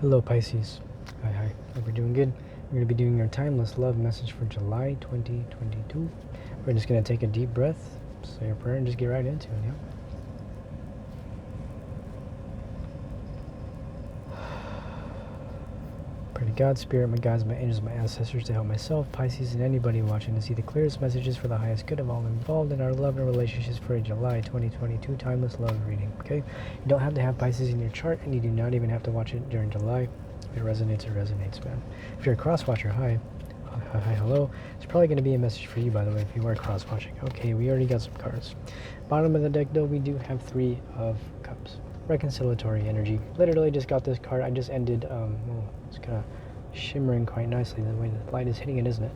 Hello Pisces. Hi. Hope you're doing good. We're going to be doing our timeless love message for July 2022. We're just going to take a deep breath, say a prayer, and just get right into it, yeah? Pray to God, Spirit, my guides, my angels, my ancestors to help myself, Pisces, and anybody watching to see the clearest messages for the highest good of all involved in our love and relationships for a July 2022 timeless love reading, okay? You don't have to have Pisces in your chart, and you do not even have to watch it during July. If it resonates, man. If you're a cross-watcher, hi, hello. It's probably going to be a message for you, by the way, if you are cross-watching. Okay, we already got some cards. Bottom of the deck, though, we do have 3 of Cups. Reconciliatory energy. Literally just got this card. I just ended, it's kind of shimmering quite nicely the way the light is hitting it, isn't it?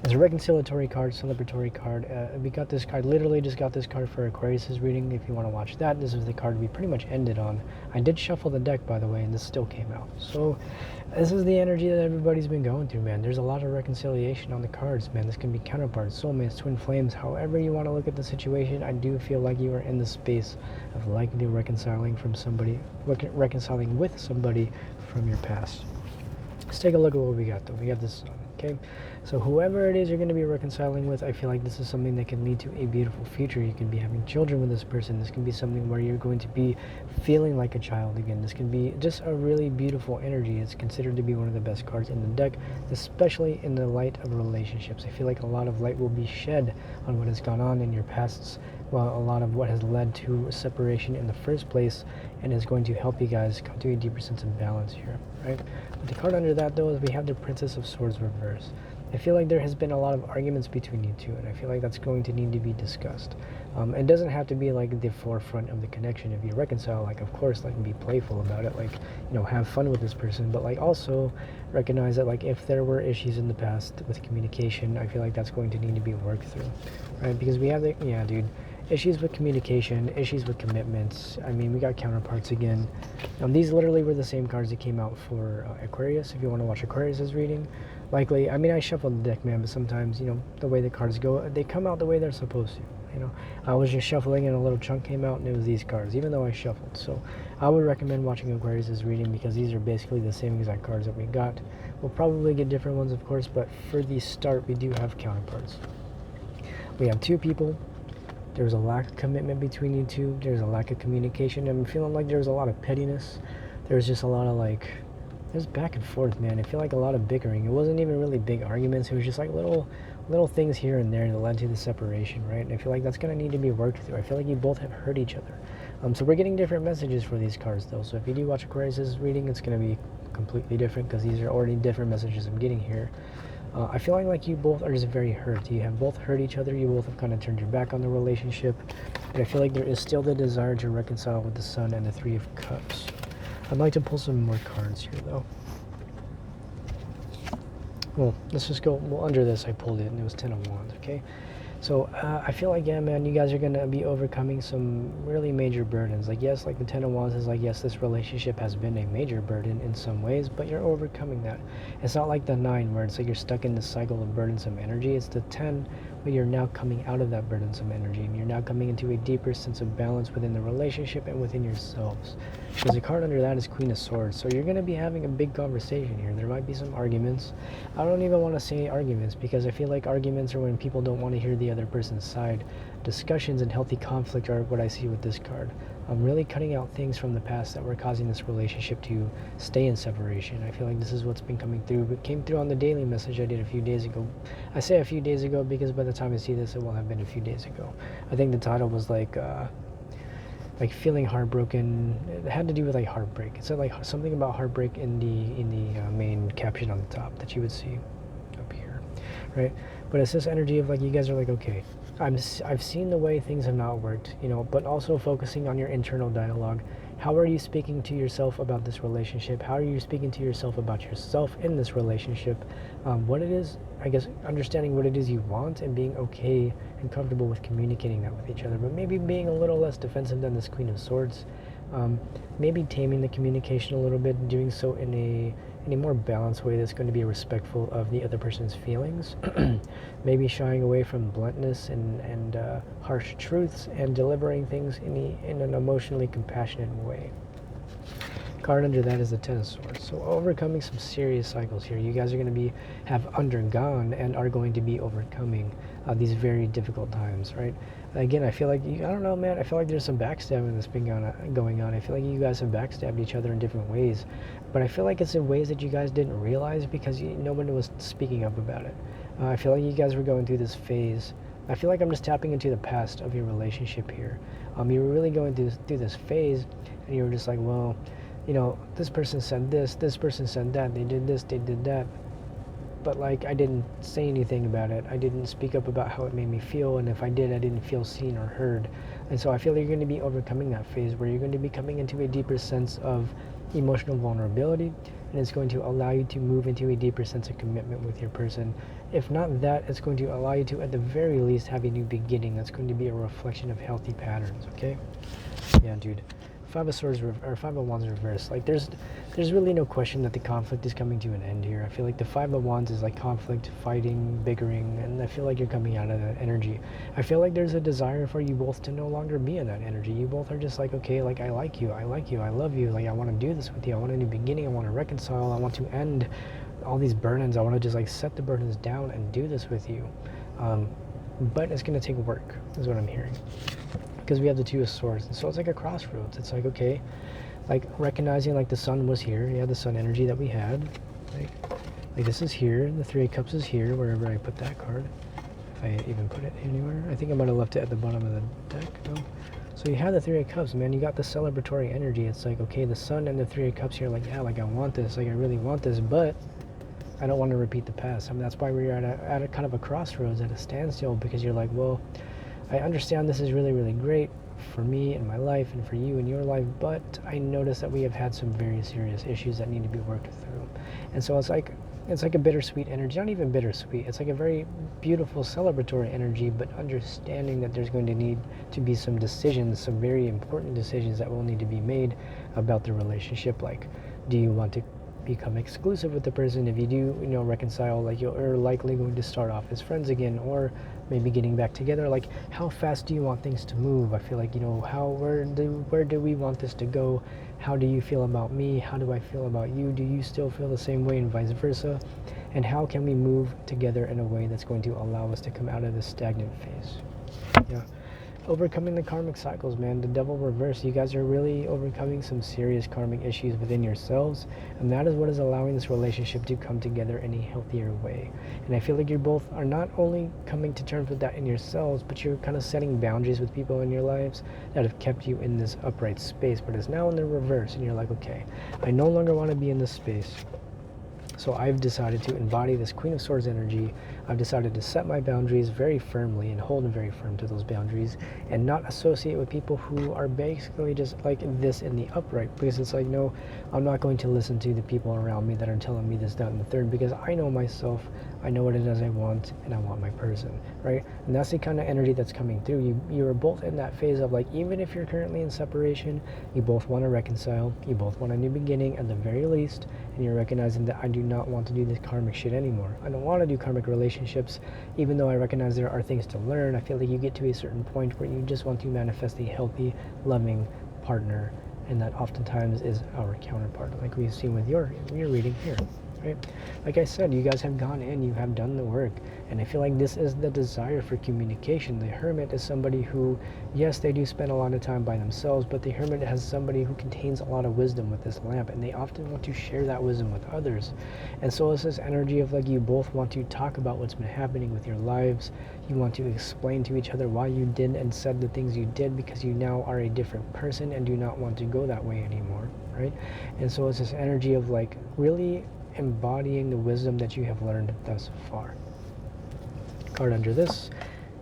It's a reconciliatory card, celebratory card. We got this card, literally just got this card for Aquarius's reading. If you want to watch that, this is the card we pretty much ended on. I did shuffle the deck, by the way, and this still came out. So this is the energy that everybody's been going through, man. There's a lot of reconciliation on the cards, man. This can be counterparts, soulmates, twin flames, however you want to look at the situation. I do feel like you are in the space of likely reconciling from somebody, reconciling with somebody from your past. Let's take a look at what we got, though. We got this Sun, okay? So whoever it is you're going to be reconciling with, I feel like this is something that can lead to a beautiful future. You can be having children with this person. This can be something where you're going to be feeling like a child again. This can be just a really beautiful energy. It's considered to be one of the best cards in the deck, especially in the light of relationships. I feel like a lot of light will be shed on what has gone on in your pasts, well, a lot of what has led to separation in the first place, and is going to help you guys come to a deeper sense of balance here, right? But the card under that, though, is we have the Princess of Swords reversed. I feel like there has been a lot of arguments between you two, and I feel like that's going to need to be discussed. It doesn't have to be like the forefront of the connection. If you reconcile, like, of course, like, be playful about it, like, you know, have fun with this person, but like also recognize that, like, if there were issues in the past with communication, I feel like that's going to need to be worked through, right? Because we have the, yeah, dude, issues with communication, issues with commitments. I mean, we got counterparts again. These literally were the same cards that came out for Aquarius. If you want to watch Aquarius's reading, likely, I mean, I shuffled the deck, man, but sometimes, you know, the way the cards go, they come out the way they're supposed to. You know, I was just shuffling and a little chunk came out and it was these cards, even though I shuffled. So I would recommend watching Aquarius's reading because these are basically the same exact cards that we got. We'll probably get different ones, of course, but for the start, we do have counterparts. We have 2 people. There's a lack of commitment between you two. There's a lack of communication. I'm feeling like there's a lot of pettiness. There's just a lot of, like, there's back and forth, man. I feel like a lot of bickering. It wasn't even really big arguments. It was just like little things here and there that led to the separation, right? And I feel like that's going to need to be worked through. I feel like you both have hurt each other. So we're getting different messages for these cards, though. So if you do watch Aquarius's reading, it's going to be completely different because these are already different messages I'm getting here. I feel like you both are just very hurt. You have both hurt each other. You both have kind of turned your back on the relationship. But I feel like there is still the desire to reconcile with the Sun and the 3 of Cups. I'd like to pull some more cards here, though. Well, let's just go. Well, under this, I pulled it, and it was 10 of Wands, okay? So I feel like, yeah, man, you guys are going to be overcoming some really major burdens. Like, yes, like the 10 of Wands is like, yes, this relationship has been a major burden in some ways, but you're overcoming that. It's not like the 9 where it's like you're stuck in this cycle of burdensome energy. It's the 10 where you're now coming out of that burdensome energy, and you're now coming into a deeper sense of balance within the relationship and within yourselves. Because the card under that is Queen of Swords. So you're going to be having a big conversation here. There might be some arguments. I don't even want to say arguments because I feel like arguments are when people don't want to hear the other person's side. Discussions and healthy conflict are what I see with this card. I'm really cutting out things from the past that were causing this relationship to stay in separation. I feel like this is what's been coming through. It came through on the daily message I did a few days ago. I say a few days ago because by the time I see this, it will have been a few days ago. I think the title was like feeling heartbroken. It had to do with like heartbreak. It said like something about heartbreak in the main caption on the top that you would see up here, right? But it's this energy of like you guys are like, okay, I've seen the way things have not worked, you know, but also focusing on your internal dialogue. How are you speaking to yourself about this relationship? How are you speaking to yourself about yourself in this relationship? What it is, I guess, understanding what it is you want and being okay and comfortable with communicating that with each other, but maybe being a little less defensive than this Queen of Swords. Maybe taming the communication a little bit, doing so in a more balanced way that's going to be respectful of the other person's feelings. Maybe shying away from bluntness and harsh truths and delivering things in an emotionally compassionate way. Card under that is the Ten of Swords. So overcoming some serious cycles here. You guys are going to have undergone and are going to be overcoming these very difficult times, right? Again, I feel like, I don't know, man, I feel like there's some backstabbing that's been going on. I feel like you guys have backstabbed each other in different ways, but I feel like it's in ways that you guys didn't realize because no one was speaking up about it. I feel like you guys were going through this phase. I feel like I'm just tapping into the past of your relationship here. You were really going through this phase, and you were just like, well, you know, this person said this person said that, they did this, they did that, but like I didn't say anything about it. I didn't speak up about how it made me feel, and if I did, I didn't feel seen or heard. And so I feel like you're going to be overcoming that phase where you're going to be coming into a deeper sense of emotional vulnerability, and it's going to allow you to move into a deeper sense of commitment with your person. If not that, it's going to allow you to, at the very least, have a new beginning that's going to be a reflection of healthy patterns, okay? Yeah, dude. Five of Swords or Five of Wands reversed. Like there's really no question that the conflict is coming to an end here. I feel like the Five of Wands is like conflict, fighting, bickering, and I feel like you're coming out of that energy. I feel like there's a desire for you both to no longer be in that energy. You both are just like, okay, like I like you, I love you, like I want to do this with you, I want a new beginning, I want to reconcile, I want to end all these burdens, I want to just like set the burdens down and do this with you. But it's going to take work, is what I'm hearing. Because we have the Two of Swords, and so it's like a crossroads. It's like, okay, like recognizing like the sun was here, the sun energy that we had, like this is here, the Three of Cups is here, wherever I put that card, if I even put it anywhere. I think I might have left it at the bottom of the deck. No. So you have the Three of Cups, man. You got the celebratory energy. It's like, okay, the sun and the Three of Cups here, like, yeah, like I want this, like I really want this, but I don't want to repeat the past. I mean, that's why we're at a kind of a crossroads, at a standstill, because you're like, well, I understand this is really, really great for me and my life and for you and your life, but I notice that we have had some very serious issues that need to be worked through. And so it's like a bittersweet energy, not even bittersweet. It's like a very beautiful celebratory energy, but understanding that there's going to need to be some decisions, some very important decisions that will need to be made about the relationship. Like, do you want to become exclusive with the person? If you do, reconcile, like you're likely going to start off as friends again, or maybe getting back together. Like, how fast do you want things to move? I feel like, where do we want this to go? How do you feel about me? How do I feel about you? Do you still feel the same way, and vice versa? And how can we move together in a way that's going to allow us to come out of this stagnant phase? Yeah. Overcoming the karmic cycles, man. The Devil reverse. You guys are really overcoming some serious karmic issues within yourselves, and that is what is allowing this relationship to come together in a healthier way. And I feel like you both are not only coming to terms with that in yourselves, but you're kind of setting boundaries with people in your lives that have kept you in this upright space, but it's now in the reverse, and you're like, okay, I no longer want to be in this space. So I've decided to embody this Queen of Swords energy. I've decided to set my boundaries very firmly and hold very firm to those boundaries, and not associate with people who are basically just like this in the upright, because it's like, no, I'm not going to listen to the people around me that are telling me this, that, and the third, because I know myself, I know what it is I want, and I want my person, right? And that's the kind of energy that's coming through. You are both in that phase of like, even if you're currently in separation, you both want to reconcile, you both want a new beginning at the very least, and you're recognizing that I do not want to do this karmic shit anymore. I don't want to do karmic relationships, even though I recognize there are things to learn. I feel like you get to a certain point where you just want to manifest a healthy, loving partner, and that oftentimes is our counterpart, like we've seen with your reading here. Right? Like I said, you guys have gone in, you have done the work, and I feel like this is the desire for communication. The Hermit is somebody who, yes, they do spend a lot of time by themselves, but the Hermit has somebody who contains a lot of wisdom with this lamp, and they often want to share that wisdom with others. And so it's this energy of like, you both want to talk about what's been happening with your lives. You want to explain to each other why you did and said the things you did, because you now are a different person and do not want to go that way anymore, right? And so it's this energy of like really embodying the wisdom that you have learned thus far. Card under this,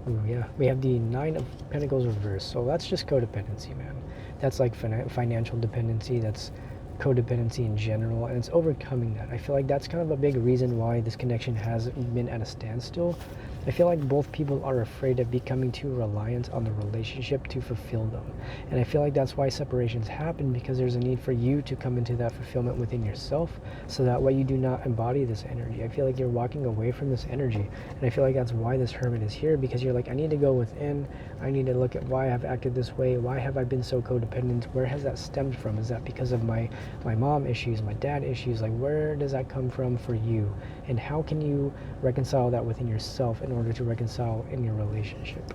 ooh, yeah, we have the Nine of Pentacles reversed. So that's just codependency, man. That's like financial dependency, that's codependency in general, and it's overcoming that. I feel like that's kind of a big reason why this connection has been at a standstill, I feel like both people are afraid of becoming too reliant on the relationship to fulfill them. And I feel like that's why separations happen, because there's a need for you to come into that fulfillment within yourself, so that way you do not embody this energy. I feel like you're walking away from this energy. And I feel like that's why this hermit is here, because you're like, I need to go within. I need to look at why I've acted this way. Why have I been so codependent? Where has that stemmed from? Is that because of my mom issues, my dad issues? Like, where does that come from for you? And how can you reconcile that within yourself in order to reconcile in your relationship?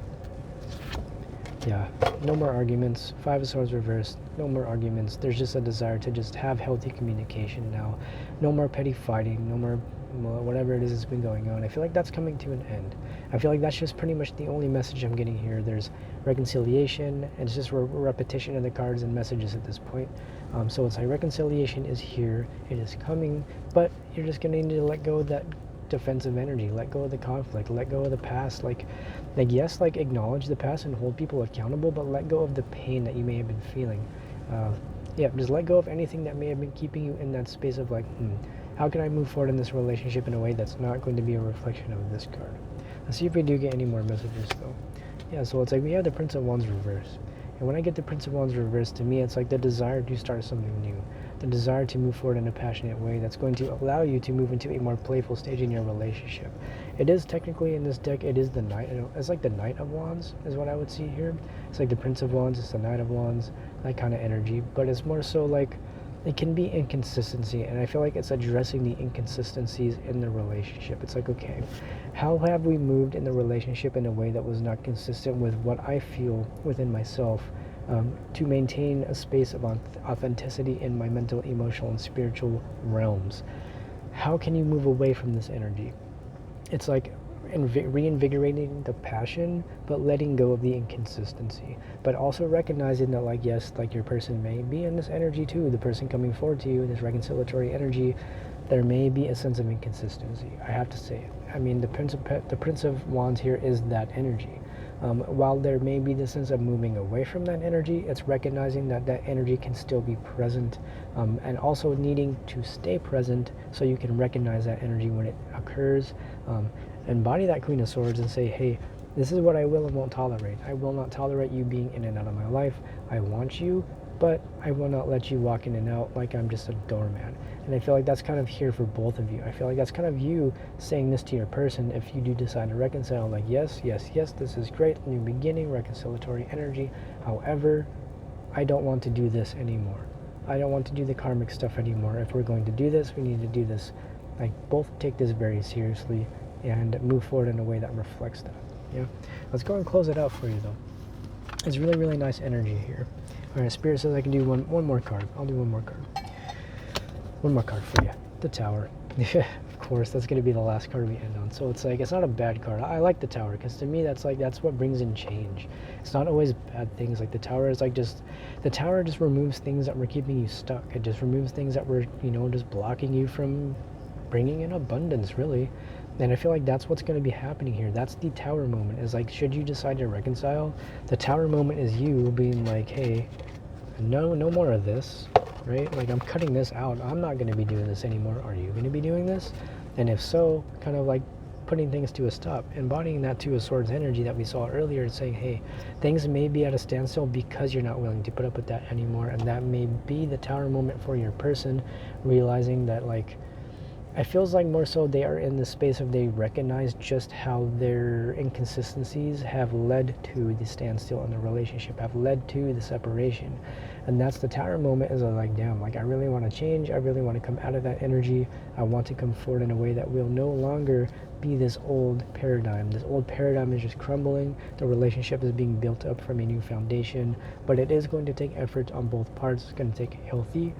Yeah, no more arguments. 5 of Swords reversed. No more arguments. There's just a desire to just have healthy communication now. No more petty fighting. No more whatever it is that's been going on. I feel like that's coming to an end. I feel like that's just pretty much the only message I'm getting here. There's reconciliation, and it's just repetition of the cards and messages at this point. So it's like reconciliation is here. It is coming, but you're just going to need to let go of that defensive energy, let go of the conflict, let go of the past. Like yes, like acknowledge the past and hold people accountable, but let go of the pain that you may have been feeling. Yeah, just let go of anything that may have been keeping you in that space of like, how can I move forward in this relationship in a way that's not going to be a reflection of this card? Let's see if we do get any more messages though. Yeah, so it's like we have the Prince of Wands reversed. And when I get the Prince of Wands reversed, to me it's like the desire to start something new. The desire to move forward in a passionate way that's going to allow you to move into a more playful stage in your relationship. It is technically in this deck, it is the Knight. It's like the Knight of Wands is what I would see here. It's like the Prince of Wands, it's the Knight of Wands, that kind of energy. But it's more so like, it can be inconsistency, and I feel like it's addressing the inconsistencies in the relationship. It's like, okay, how have we moved in the relationship in a way that was not consistent with what I feel within myself, to maintain a space of authenticity in my mental, emotional, and spiritual realms? How can you move away from this energy? It's like reinvigorating the passion, but letting go of the inconsistency, but also recognizing that, like, yes, like your person may be in this energy too, the person coming forward to you, this reconciliatory energy, there may be a sense of inconsistency. I have to say it. I mean, the Prince of Wands here is that energy. While there may be the sense of moving away from that energy, it's recognizing that that energy can still be present, and also needing to stay present so you can recognize that energy when it occurs. Embody that Queen of Swords and say, hey, this is what I will and won't tolerate. I will not tolerate you being in and out of my life. I want you, but I will not let you walk in and out like I'm just a doormat. And I feel like that's kind of here for both of you. I feel like that's kind of you saying this to your person if you do decide to reconcile. Like, yes, yes, yes, this is great, new beginning, reconciliatory energy. However, I don't want to do this anymore. I don't want to do the karmic stuff anymore. If we're going to do this, we need to do this. Like, both take this very seriously and move forward in a way that reflects that. Yeah, let's go and close it out for you though. It's really, really nice energy here. All right, Spirit says I can do one more card. I'll do one more card. One more card for you. The Tower. Yeah, of course, that's going to be the last card we end on. So it's like, it's not a bad card. I like the Tower, because to me that's what brings in change. It's not always bad things. Like the Tower is like the Tower just removes things that were keeping you stuck. It just removes things that were, just blocking you from bringing in abundance, really. And I feel like that's what's going to be happening here. That's the Tower moment, is like, should you decide to reconcile, the Tower moment is you being like, hey, no more of this, right? Like, I'm cutting this out. I'm not going to be doing this anymore. Are you going to be doing this? And if so, kind of like putting things to a stop, embodying that Two of Swords energy that we saw earlier, and saying, hey, things may be at a standstill because you're not willing to put up with that anymore. And that may be the Tower moment for your person, realizing that, like, it feels like more so they are in the space of, they recognize just how their inconsistencies have led to the standstill in the relationship, have led to the separation. And that's the Tower moment, is like, damn, like, I really want to change. I really want to come out of that energy. I want to come forward in a way that will no longer be this old paradigm. This old paradigm is just crumbling. The relationship is being built up from a new foundation, but it is going to take effort on both parts. It's going to take healthy,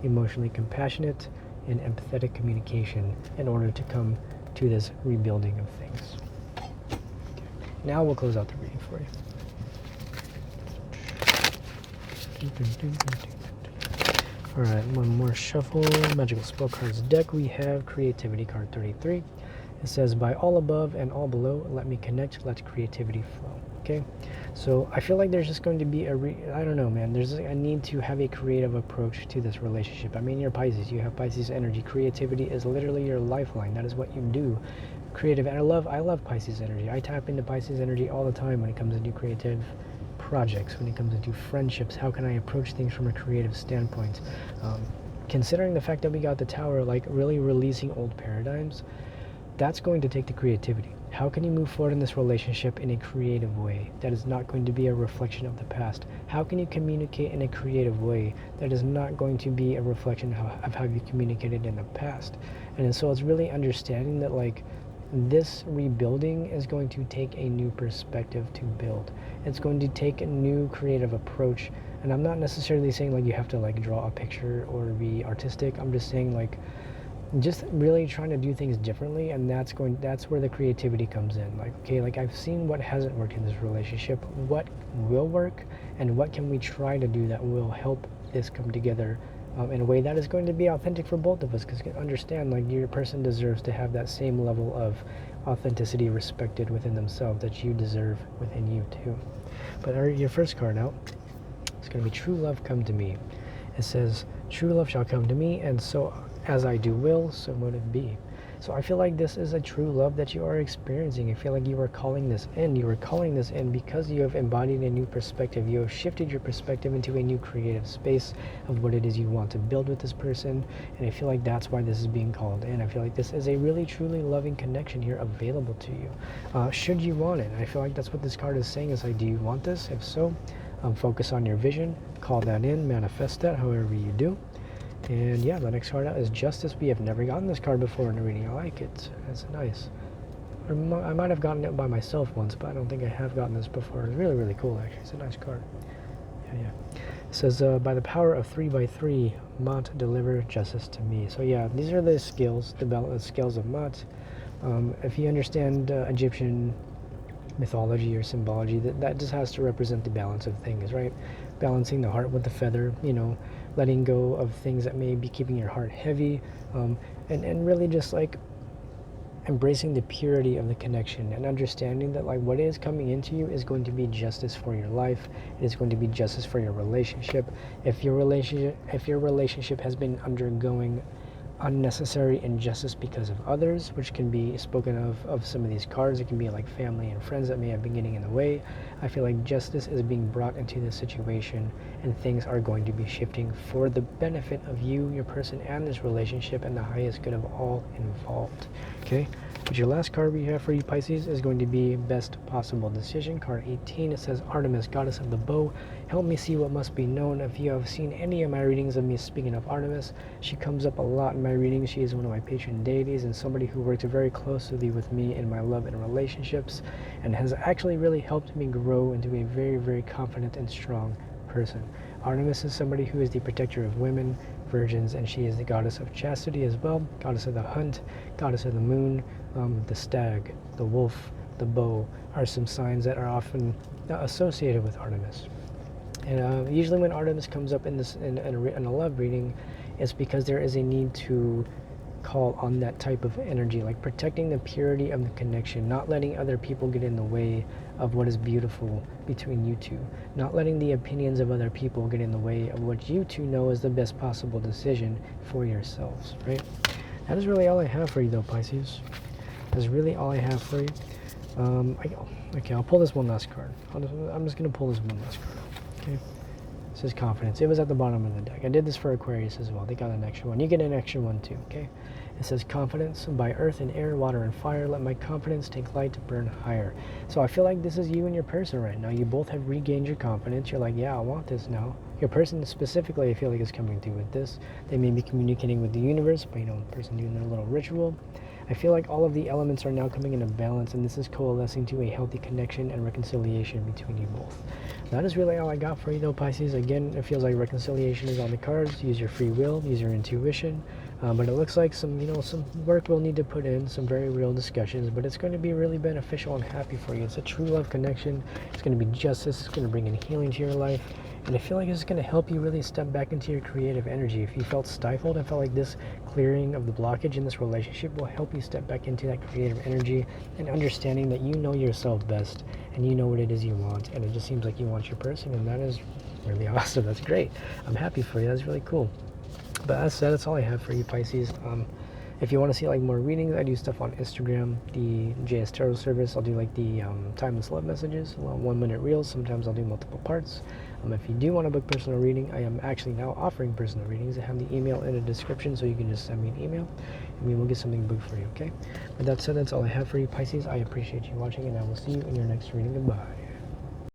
emotionally compassionate, and empathetic communication in order to come to this rebuilding of things. Okay. Now we'll close out the reading for you. Alright, one more shuffle. Magical Spell Cards deck. We have Creativity card 33. It says, by all above and all below, let me connect, let creativity flow. Okay, so I feel like there's just going to be I don't know, man, there's a need to have a creative approach to this relationship. I mean, you're Pisces, you have Pisces energy. Creativity is literally your lifeline. That is what you do. creative. And I love Pisces energy. I tap into Pisces energy all the time when it comes to new creative projects, when it comes to friendships. How can I approach things from a creative standpoint? Considering the fact that we got the Tower, like really releasing old paradigms, that's going to take the creativity. How can you move forward in this relationship in a creative way that is not going to be a reflection of the past? How can you communicate in a creative way that is not going to be a reflection of how you communicated in the past? And so it's really understanding that like this rebuilding is going to take a new perspective to build. It's going to take a new creative approach. And I'm not necessarily saying like you have to like draw a picture or be artistic. I'm just saying like just really trying to do things differently, and that's where the creativity comes in. Like, okay, like I've seen what hasn't worked in this relationship, what will work, and what can we try to do that will help this come together in a way that is going to be authentic for both of us, because you can understand like your person deserves to have that same level of authenticity respected within themselves that you deserve within you too. But your first card out, it's going to be True Love Come to Me. It says, true love shall come to me, and so as I do will, so would it be. So I feel like this is a true love that you are experiencing. I feel like you are calling this in. You are calling this in because you have embodied a new perspective. You have shifted your perspective into a new creative space of what it is you want to build with this person. And I feel like that's why this is being called in. I feel like this is a really, truly loving connection here available to you. Should you want it? I feel like that's what this card is saying is like, do you want this? If so, focus on your vision. Call that in. Manifest that however you do. And yeah, the next card out is Justice. We have never gotten this card before in a reading. I like it. It's nice. I might have gotten it by myself once, but I don't think I have gotten this before. It's really, really cool, actually. It's a nice card. Yeah. It says, by the power of 3x3, Mot, deliver justice to me. So yeah, these are the skills, the skills of Mot. If you understand Egyptian mythology or symbology, that just has to represent the balance of things, right? Balancing the heart with the feather, letting go of things that may be keeping your heart heavy, and really just like embracing the purity of the connection and understanding that like what is coming into you is going to be justice for your life. It is going to be justice for your relationship. If your relationship has been undergoing unnecessary injustice because of others, which can be spoken of some of these cards. It can be like family and friends that may have been getting in the way. I feel like justice is being brought into this situation, and things are going to be shifting for the benefit of you, your person, and this relationship, and the highest good of all involved. Okay, but your last card we have for you, Pisces, is going to be Best Possible Decision. Card 18, it says, Artemis, goddess of the bow, help me see what must be known. If you have seen any of my readings of me speaking of Artemis, she comes up a lot in my readings. She is one of my patron deities and somebody who works very closely with me in my love and relationships, and has actually really helped me grow into a very, very confident and strong person. Artemis is somebody who is the protector of women, virgins, and she is the goddess of chastity as well, goddess of the hunt, goddess of the moon. The stag, the wolf, the bow are some signs that are often associated with Artemis. And usually when Artemis comes up in a love reading, it's because there is a need to call on that type of energy, like protecting the purity of the connection, not letting other people get in the way of what is beautiful between you two, not letting the opinions of other people get in the way of what you two know is the best possible decision for yourselves, right? That is really all I have for you though, Pisces. That's really all I have for you. Okay, I'll pull this one last card. I'm just going to pull this one last card. Okay. It says Confidence. It was at the bottom of the deck. I did this for Aquarius as well. They got an extra one. You get an extra one too, okay? It says Confidence. By earth and air, water and fire, let my confidence take light to burn higher. So I feel like this is you and your person right now. You both have regained your confidence. You're like, yeah, I want this now. Your person specifically, I feel like, is coming through with this. They may be communicating with the universe, but the person doing their little ritual. I feel like all of the elements are now coming into balance, and this is coalescing to a healthy connection and reconciliation between you both. That is really all I got for you though, Pisces. Again, it feels like reconciliation is on the cards. Use your free will, use your intuition. But it looks like some work we'll need to put in, some very real discussions, but it's going to be really beneficial and happy for you. It's a true love connection. It's going to be justice. It's going to bring in healing to your life. And I feel like it's going to help you really step back into your creative energy. If you felt stifled, I felt like this clearing of the blockage in this relationship will help you step back into that creative energy and understanding that you know yourself best and you know what it is you want. And it just seems like you want your person, and that is really awesome. That's great. I'm happy for you. That's really cool. But as said, that's all I have for you, Pisces. If you want to see like more readings, I do stuff on Instagram, the jstarotservice. I'll do like the timeless love messages, 1-minute reels. Sometimes I'll do multiple parts. If you do want to book personal reading, I am actually now offering personal readings. I have the email in the description, so you can just send me an email and we will get something booked for you, okay? With that said, that's all I have for you, Pisces. I appreciate you watching, and I will see you in your next reading. Goodbye.